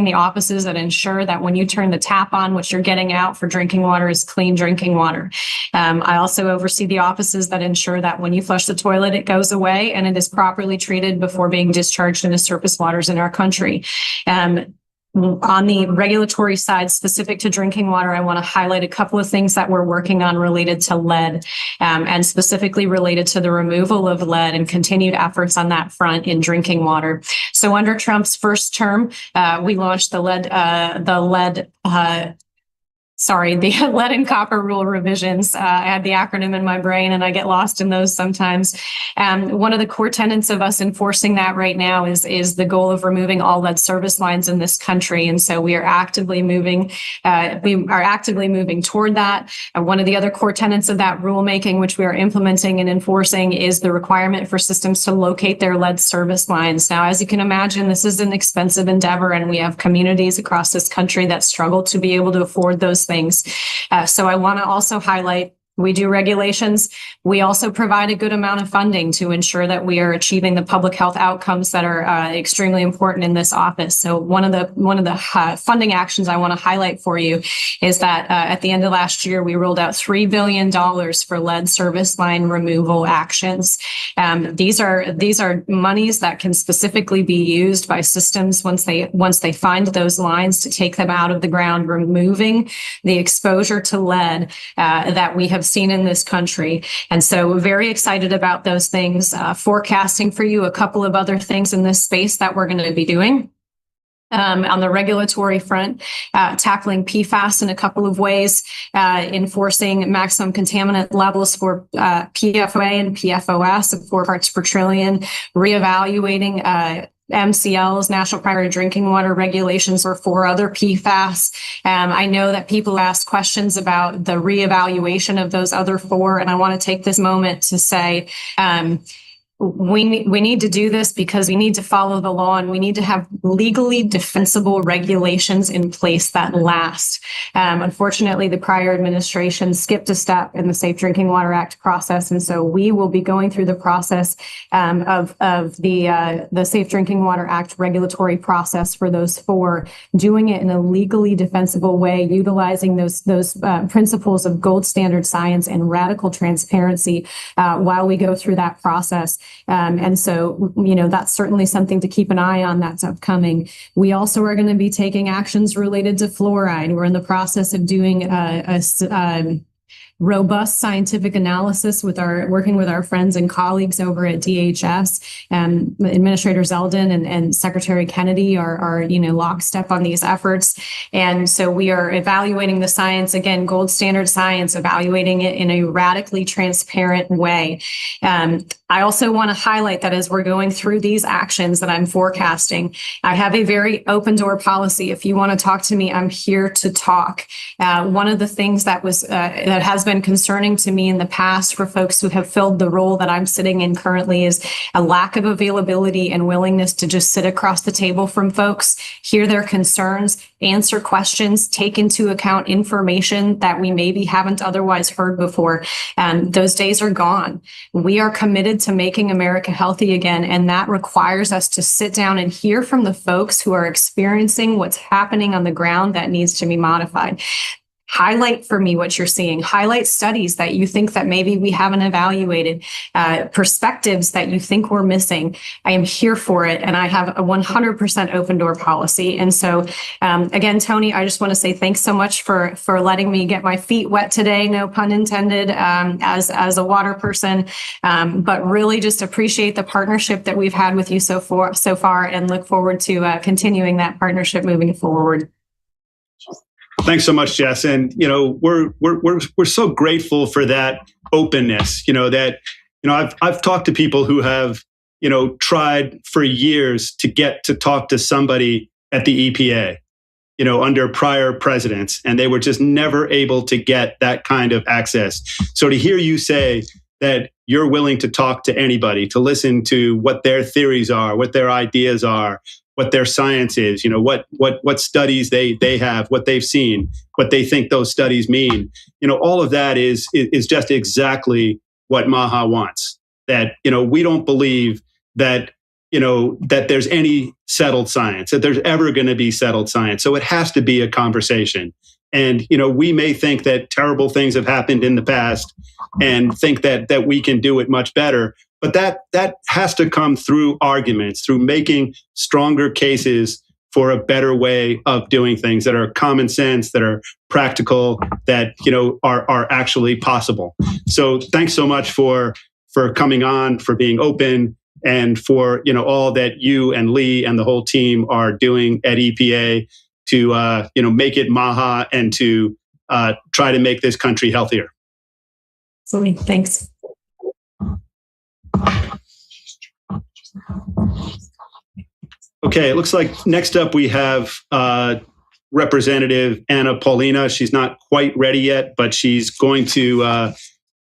the offices that ensure that when you turn the tap on, what you're getting out for drinking water is clean drinking water. I also oversee the offices that ensure that when you flush the toilet, it goes away and it is properly treated before being discharged into surface waters in our country. On the regulatory side, specific to drinking water, I want to highlight a couple of things that we're working on related to lead, and specifically related to the removal of lead and continued efforts on that front in drinking water. So under Trump's first term, we launched the lead and copper rule revisions. I had the acronym in my brain and I get lost in those sometimes. One of the core tenets of us enforcing that right now is the goal of removing all lead service lines in this country. And so we are actively moving toward that. One of the other core tenets of that rulemaking, which we are implementing and enforcing, is the requirement for systems to locate their lead service lines. Now, as you can imagine, this is an expensive endeavor and we have communities across this country that struggle to be able to afford those things. So I want to also highlight We do regulations. We also provide a good amount of funding to ensure that we are achieving the public health outcomes that are extremely important in this office. So one of the funding actions I want to highlight for you is that at the end of last year, we rolled out $3 billion for lead service line removal actions. These are monies that can specifically be used by systems once they find those lines to take them out of the ground, removing the exposure to lead that we have seen in this country. And so we're very excited about those things, forecasting for you a couple of other things in this space that we're going to be doing. On the regulatory front, tackling PFAS in a couple of ways, enforcing maximum contaminant levels for PFOA and PFOS of 4 parts per trillion, reevaluating MCLs, National Primary Drinking Water Regulations, or 4 other PFAS. I know that people ask questions about the reevaluation of those other 4, and I want to take this moment to say, we need to do this because we need to follow the law, and we need to have legally defensible regulations in place that last. Unfortunately, the prior administration skipped a step in the Safe Drinking Water Act process, and so we will be going through the process of the Safe Drinking Water Act regulatory process for those 4, doing it in a legally defensible way, utilizing those principles of gold standard science and radical transparency while we go through that process. And so, that's certainly something to keep an eye on. That's upcoming. We also are going to be taking actions related to fluoride. We're in the process of doing a robust scientific analysis working with our friends and colleagues over at DHS. Administrator Zeldin and Secretary Kennedy are lockstep on these efforts. And so we are evaluating the science, again, gold standard science, evaluating it in a radically transparent way. I also want to highlight that as we're going through these actions that I'm forecasting, I have a very open door policy. If you want to talk to me, I'm here to talk. One of the things that has been concerning to me in the past for folks who have filled the role that I'm sitting in currently is a lack of availability and willingness to just sit across the table from folks, hear their concerns, answer questions, take into account information that we maybe haven't otherwise heard before. Those days are gone. We are committed to making America healthy again, and that requires us to sit down and hear from the folks who are experiencing what's happening on the ground that needs to be modified. Highlight for me what you're seeing. Highlight studies that you think that maybe we haven't evaluated, perspectives that you think we're missing. I am here for it, and I have a 100% open door policy. And so, again, Tony, I just want to say thanks so much for letting me get my feet wet today. No pun intended, as a water person, but really just appreciate the partnership that we've had with you so far, and look forward to continuing that partnership moving forward.
Thanks so much, Jess. And we're so grateful for that openness. I've talked to people who have tried for years to get to talk to somebody at the EPA, under prior presidents, and they were just never able to get that kind of access. So to hear you say that you're willing to talk to anybody, to listen to what their theories are, what their ideas are, what their science is, what studies they have, what they've seen, what they think those studies mean. All of that is just exactly what MAHA wants. That, we don't believe that, that there's any settled science, that there's ever going to be settled science. So it has to be a conversation. And, we may think that terrible things have happened in the past and think that we can do it much better. But that has to come through arguments, through making stronger cases for a better way of doing things that are common sense, that are practical, that are actually possible. So thanks so much for coming on, for being open, and for all that you and Lee and the whole team are doing at EPA to make it MAHA and to try to make this country healthier.
Absolutely. Thanks.
Okay, it looks like next up we have Representative Paulina. She's not quite ready yet, but she's going to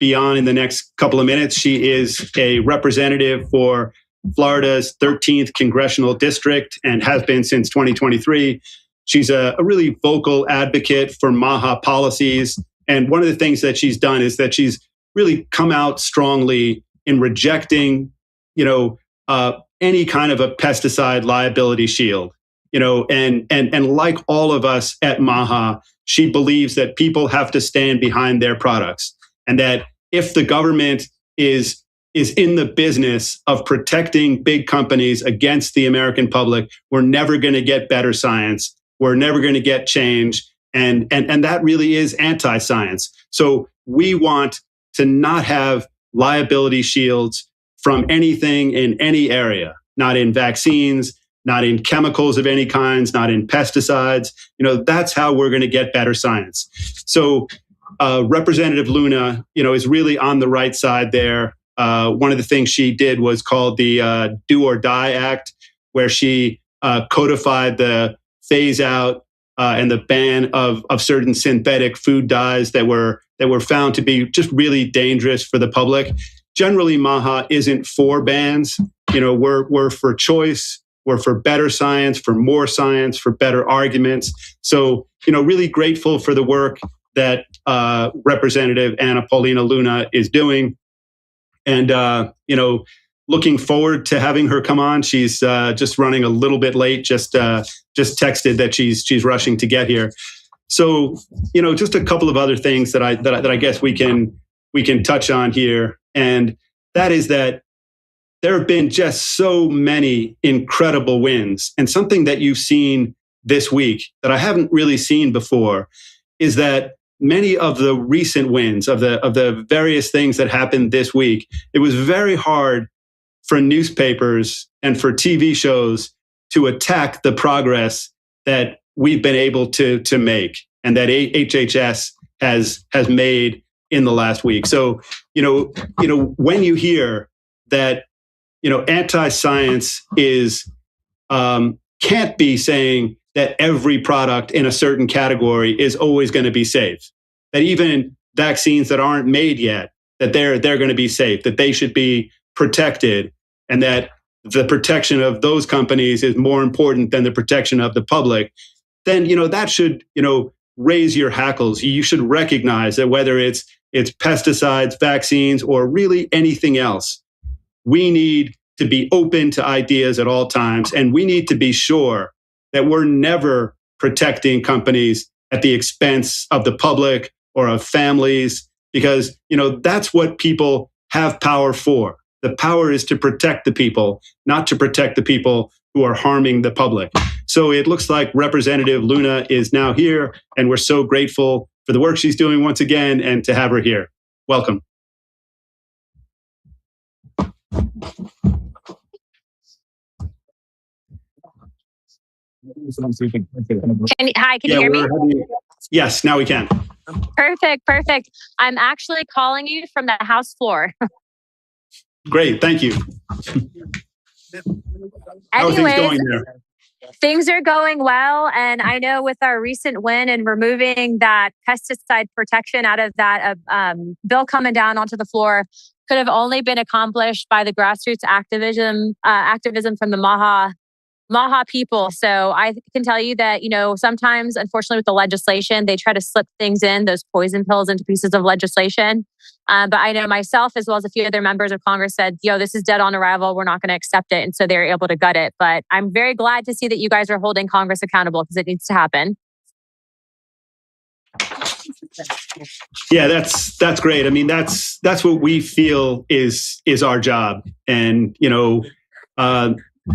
be on in the next couple of minutes. She is a representative for Florida's 13th Congressional District and has been since 2023. She's a really vocal advocate for MAHA policies And one of the things that she's done is that she's really come out strongly in rejecting, any kind of a pesticide liability shield. And like all of us at MAHA, she believes that people have to stand behind their products, and that if the government is in the business of protecting big companies against the American public, we're never going to get better science. We're never going to get change. And that really is anti-science. So we want to not have liability shields from anything in any area, not in vaccines, not in chemicals of any kinds, not in pesticides. That's how we're going to get better science. So Representative Luna, is really on the right side there. One of the things she did was called the Do or Die Act, where she codified the phase out and the ban of certain synthetic food dyes that were found to be just really dangerous for the public. Generally, MAHA isn't for bans. We're for choice. We're for better science, for more science, for better arguments. So, really grateful for the work that Representative Paulina Luna is doing. And, looking forward to having her come on. She's just running a little bit late, just texted that she's rushing to get here. So, just a couple of other things that I guess we can touch on here. And that is that there have been just so many incredible wins. And something that you've seen this week that I haven't really seen before is that many of the recent wins of the various things that happened this week, it was very hard for newspapers and for TV shows to attack the progress that we've been able to make and that HHS has made in the last week. So, when you hear that, anti-science is can't be saying that every product in a certain category is always going to be safe, that even vaccines that aren't made yet, that they're going to be safe, that they should be protected, and that the protection of those companies is more important than the protection of the public, then, that should, raise your hackles. You should recognize that whether it's pesticides, vaccines, or really anything else, we need to be open to ideas at all times. And we need to be sure that we're never protecting companies at the expense of the public or of families, because, that's what people have power for. The power is to protect the people, not to protect the people who are harming the public. So it looks like Representative Luna is now here, and we're so grateful for the work she's doing once again and to have her here. Welcome.
Hi, can you hear me?
Yes, now we can.
Perfect. I'm actually calling you from the House floor.
Great, thank you. How are things going there?
Things are going well. And I know with our recent win and removing that pesticide protection out of that bill coming down onto the floor could have only been accomplished by the grassroots activism from the MAHA people. So I can tell you that, sometimes, unfortunately, with the legislation, they try to slip things in, those poison pills, into pieces of legislation. But I know myself, as well as a few other members of Congress, said, this is dead on arrival. We're not going to accept it. And so they're able to gut it. But I'm very glad to see that you guys are holding Congress accountable, because it needs to happen.
Yeah, that's great. I mean, that's what we feel is our job. And,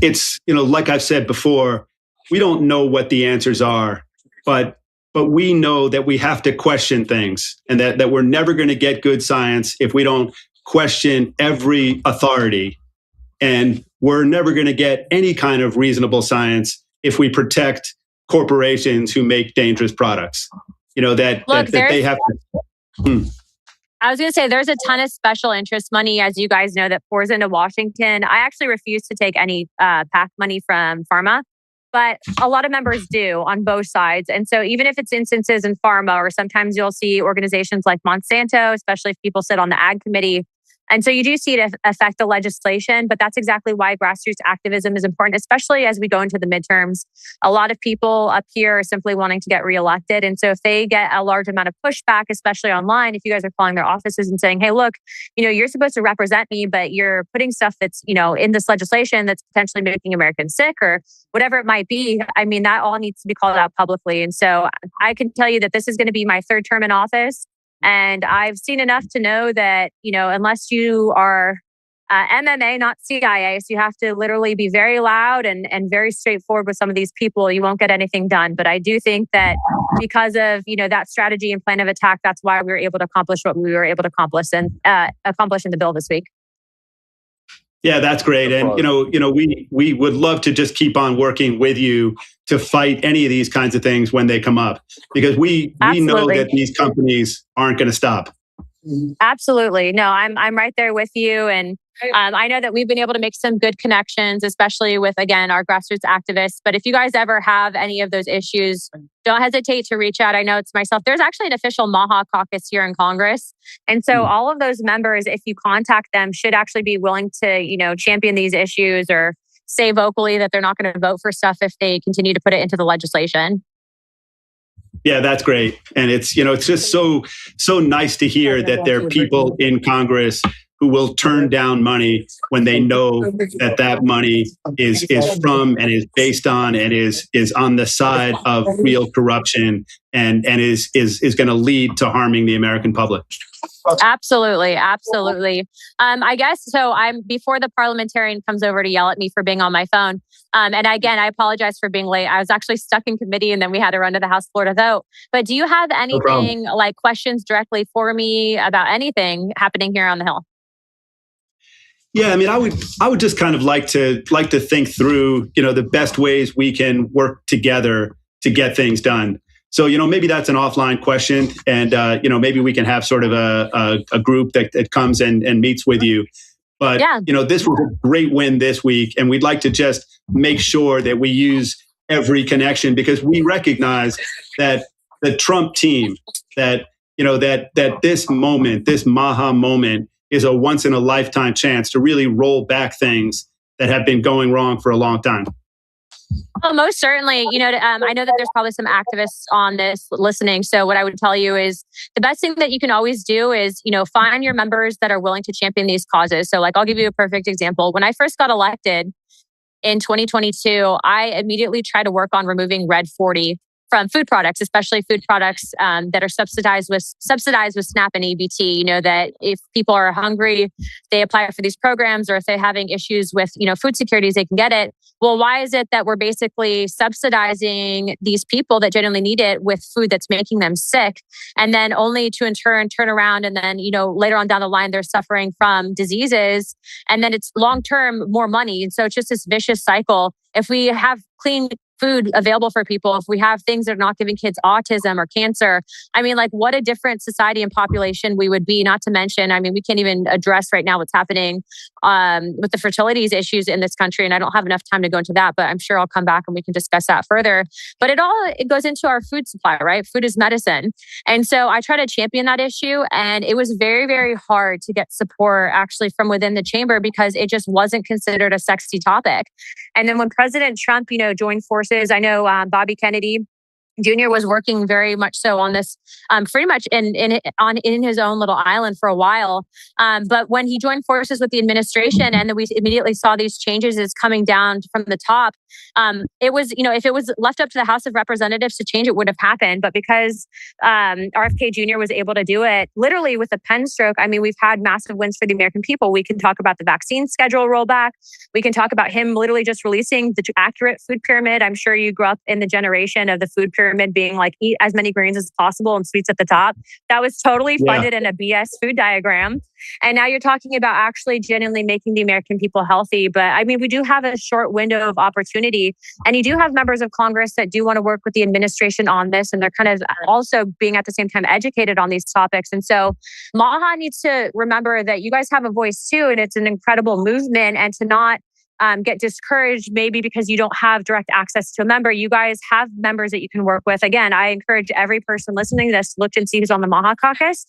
it's, like I've said before, we don't know what the answers are, but we know that we have to question things, and that we're never going to get good science if we don't question every authority. And we're never going to get any kind of reasonable science if we protect corporations who make dangerous products. That they have to.
I was going to say, there's a ton of special interest money, as you guys know, that pours into Washington. I actually refuse to take any PAC money from pharma, but a lot of members do on both sides. And so even if it's instances in pharma, or sometimes you'll see organizations like Monsanto, especially if people sit on the ag committee, And so you do see it affect the legislation, but that's exactly why grassroots activism is important, especially as we go into the midterms. A lot of people up here are simply wanting to get reelected. And so if they get a large amount of pushback, especially online, if you guys are calling their offices and saying, hey, look, you're supposed to represent me, but you're putting stuff that's, in this legislation that's potentially making Americans sick or whatever it might be. I mean, that all needs to be called out publicly. And so I can tell you that this is going to be my third term in office. And I've seen enough to know that, unless you are MMA, not CIA, so you have to literally be very loud and very straightforward with some of these people, you won't get anything done. But I do think that because of, that strategy and plan of attack, that's why we were able to accomplish what we were able to accomplish in the bill this week.
Yeah, that's great. And, we would love to just keep on working with you to fight any of these kinds of things when they come up, because we know that these companies aren't going to stop.
Absolutely. No, I'm right there with you. And I know that we've been able to make some good connections, especially with, again, our grassroots activists. But if you guys ever have any of those issues, don't hesitate to reach out. I know it's myself. There's actually an official MAHA caucus here in Congress. And so all of those members, if you contact them, should actually be willing to, champion these issues or say vocally that they're not going to vote for stuff if they continue to put it into the legislation.
Yeah, that's great. And it's just so nice to hear that there are people in Congress who will turn down money when they know that money is from and is based on and is on the side of real corruption and is going to lead to harming the American public.
Absolutely. I guess so. Before the parliamentarian comes over to yell at me for being on my phone. And again, I apologize for being late. I was actually stuck in committee and then we had to run to the House floor to vote. But do you have anything like questions directly for me about anything happening here on the Hill?
Yeah, I mean, I would just kind of like to think through, the best ways we can work together to get things done. So, maybe that's an offline question, and maybe we can have sort of a group that comes and meets with you. But this was a great win this week, and we'd like to just make sure that we use every connection, because we recognize that the Trump team, that this moment, this MAHA moment, is a once in a lifetime chance to really roll back things that have been going wrong for a long time.
Well, most certainly. I know that there's probably some activists on this listening. So what I would tell you is the best thing that you can always do is, find your members that are willing to champion these causes. So I'll give you a perfect example. When I first got elected in 2022, I immediately tried to work on removing Red 40 from food products, especially food products that are subsidized with SNAP and EBT. That if people are hungry, they apply for these programs, or if they're having issues with food securities, they can get it. Well, why is it that we're basically subsidizing these people that genuinely need it with food that's making them sick, and then only to in turn turn around and then later on down the line they're suffering from diseases, and then it's long term more money, and so it's just this vicious cycle. If we have clean food available for people, if we have things that are not giving kids autism or cancer, what a different society and population we would be. Not to mention, we can't even address right now what's happening with the fertility issues in this country. And I don't have enough time to go into that, but I'm sure I'll come back and we can discuss that further. But it goes into our food supply, right? Food is medicine. And so I try to champion that issue. And it was very, very hard to get support actually from within the chamber, because it just wasn't considered a sexy topic. And then when President Trump, joined forces, I know Bobby Kennedy Jr. was working very much so on this, pretty much in his own little island for a while. But when he joined forces with the administration, and then we immediately saw these changes as coming down from the top, it was, if it was left up to the House of Representatives to change, it would have happened. But because RFK Jr. was able to do it literally with a pen stroke, we've had massive wins for the American people. We can talk about the vaccine schedule rollback. We can talk about him literally just releasing the accurate food pyramid. I'm sure you grew up in the generation of the food pyramid being eat as many grains as possible and sweets at the top. That was totally funded in a BS food diagram. And now you're talking about actually genuinely making the American people healthy. But we do have a short window of opportunity. And you do have members of Congress that do want to work with the administration on this. And they're kind of also being at the same time educated on these topics. And so MAHA needs to remember that you guys have a voice too. And it's an incredible movement. And to not get discouraged maybe because you don't have direct access to a member. You guys have members that you can work with. Again, I encourage every person listening to this to look and see who's on the MAHA caucus.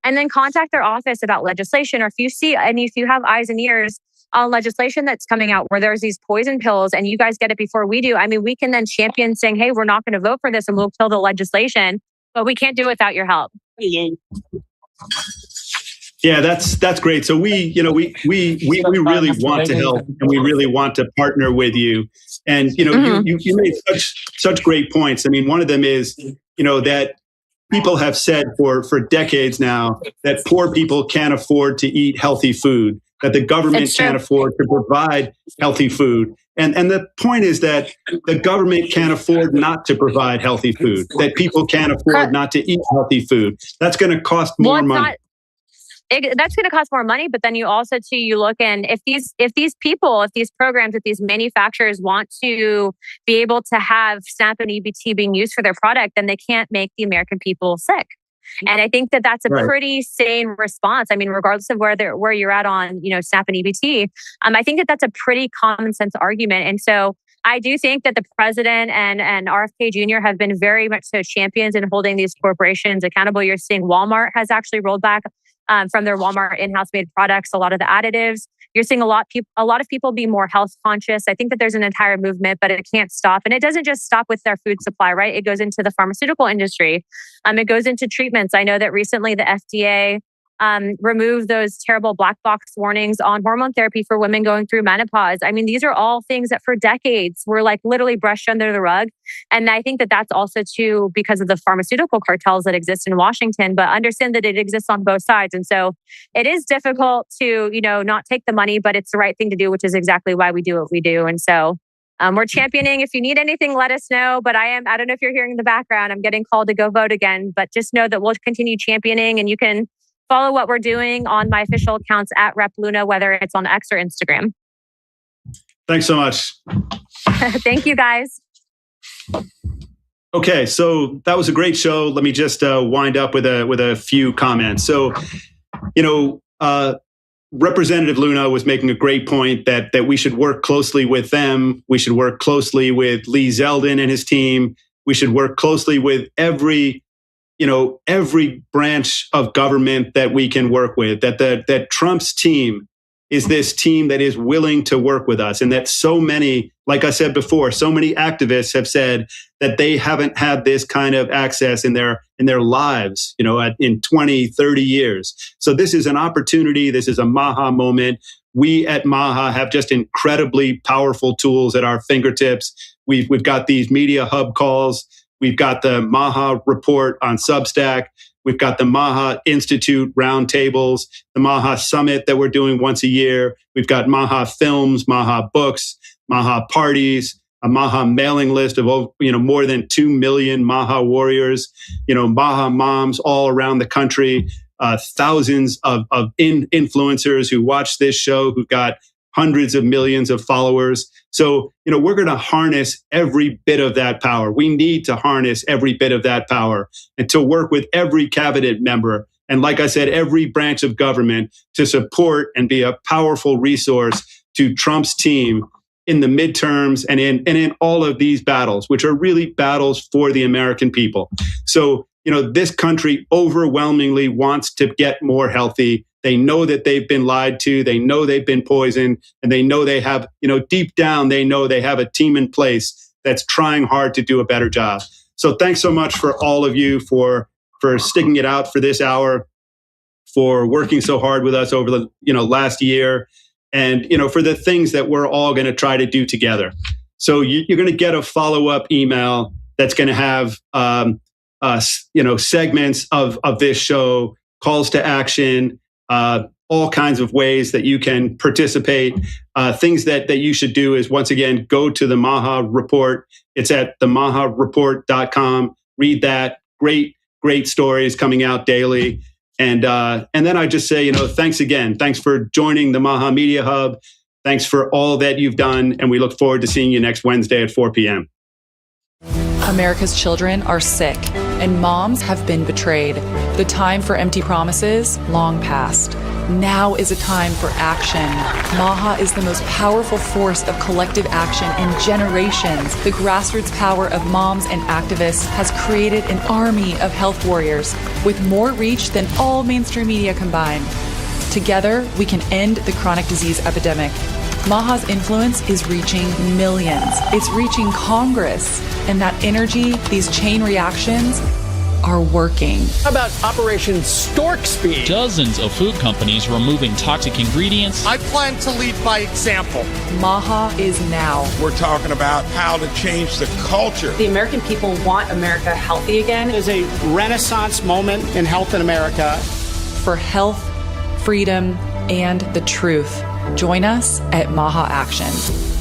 and then contact their office about legislation. Or if you have eyes and ears on legislation that's coming out where there's these poison pills and you guys get it before we do, I mean, we can then champion saying, hey, we're not going to vote for this and we'll kill the legislation, but we can't do it without your help.
Yeah, that's great. So we really want to help, and we really want to partner with you. And you made such great points. I mean, one of them is that people have said for decades now that poor people can't afford to eat healthy food, that the government can't afford to provide healthy food. And the point is that the government can't afford not to provide healthy food, that people can't afford not to eat healthy food. That's going to cost more money.
That's going to cost more money, but then you also you look, and if these programs, if these manufacturers want to be able to have SNAP and EBT being used for their product, then they can't make the American people sick. And I think that that's a pretty sane response. I mean, regardless of where you're at on SNAP and EBT, I think that that's a pretty common sense argument. And so I do think that the president and RFK Jr. have been very much so champions in holding these corporations accountable. You're seeing Walmart has actually rolled back from their Walmart in-house made products, a lot of the additives. You're seeing a lot of people be more health conscious. I think that there's an entire movement, but it can't stop. And it doesn't just stop with their food supply, right? It goes into the pharmaceutical industry. It goes into treatments. I know that recently the FDA removed those terrible black box warnings on hormone therapy for women going through menopause. I mean, these are all things that for decades were like literally brushed under the rug. And I think that that's also too because of the pharmaceutical cartels that exist in Washington, but understand that it exists on both sides. And so it is difficult to, not take the money, but it's the right thing to do, which is exactly why we do what we do. And so we're championing. If you need anything, let us know. But I don't know if you're hearing in the background, I'm getting called to go vote again, but just know that we'll continue championing, and you can follow what we're doing on my official accounts at Rep Luna, whether it's on X or Instagram.
Thanks so much.
Thank you, guys.
Okay, so that was a great show. Let me just wind up with a few comments. So, Representative Luna was making a great point that we should work closely with them. We should work closely with Lee Zeldin and his team. We should work closely with every branch of government that we can work with, that Trump's team is this team that is willing to work with us. And that so many, like I said before, so many activists have said that they haven't had this kind of access in their lives, in 20, 30 years. So this is an opportunity. This is a MAHA moment. We at MAHA have just incredibly powerful tools at our fingertips. We've got these Media Hub calls. We've got the MAHA report on Substack. We've got the MAHA Institute roundtables, the MAHA Summit that we're doing once a year. We've got MAHA films, MAHA books, MAHA parties, a MAHA mailing list of more than 2 million MAHA warriors, MAHA moms all around the country, thousands of influencers who watch this show, who've got hundreds of millions of followers. So, we're going to harness every bit of that power. We need to harness every bit of that power and to work with every cabinet member. And like I said, every branch of government to support and be a powerful resource to Trump's team in the midterms and in all of these battles, which are really battles for the American people. So, this country overwhelmingly wants to get more healthy. They know that they've been lied to. They know they've been poisoned, and they know they have, deep down, they know they have a team in place that's trying hard to do a better job. So thanks so much for all of you for sticking it out for this hour, for working so hard with us over the, last year, and, for the things that we're all going to try to do together. So you're going to get a follow-up email that's going to have, segments of this show, calls to action, all kinds of ways that you can participate. Things that you should do is, once again, go to the MAHA report. It's at themahareport.com. Read that. Great stories coming out daily. And then I just say, thanks again. Thanks for joining the MAHA Media Hub. Thanks for all that you've done. And we look forward to seeing you next Wednesday at 4 p.m.
America's children are sick, and moms have been betrayed. The time for empty promises long past. Now is a time for action. MAHA is the most powerful force of collective action in generations. The grassroots power of moms and activists has created an army of health warriors with more reach than all mainstream media combined. Together, we can end the chronic disease epidemic. MAHA's influence is reaching millions. It's reaching Congress. And that energy, these chain reactions, are working.
How about Operation Stork Speed?
Dozens of food companies removing toxic ingredients.
I plan to lead by example.
MAHA is now.
We're talking about how to change the culture.
The American people want America healthy again.
There's a renaissance moment in health in America.
For health, freedom, and the truth. Join us at MAHA Action.